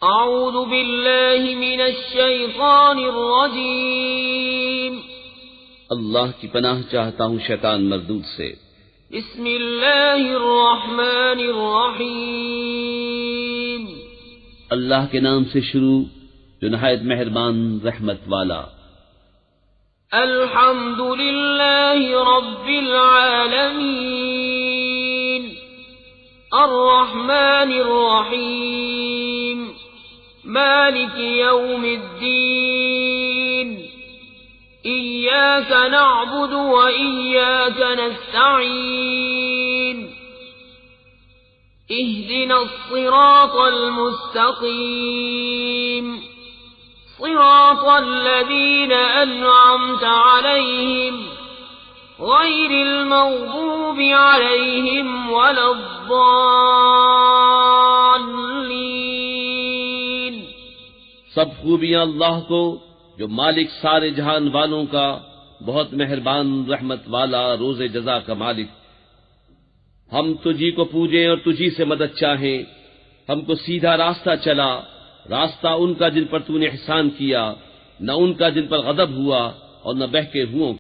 اعوذ باللہ من الشیطان الرجیم اللہ کی پناہ چاہتا ہوں شیطان مردود سے۔ بسم اللہ الرحمن الرحیم اللہ کے نام سے شروع جو نہایت مہربان رحمت والا۔ الحمد للہ رب العالمین الرحمن الرحیم مالک یوم الدین إياك نعبد وإياك نستعين اهدنا الصراط المستقيم صراط الذين أنعمت عليهم غير المغضوب عليهم ولا الضالين۔ سب خوبیاں اللہ کو جو مالک سارے جہان والوں کا، بہت مہربان رحمت والا، روز جزا کا مالک۔ ہم تجھی کو پوجیں اور تجھی سے مدد چاہیں، ہم کو سیدھا راستہ چلا، راستہ ان کا جن پر تو نے احسان کیا، نہ ان کا جن پر غضب ہوا اور نہ بہکے ہوں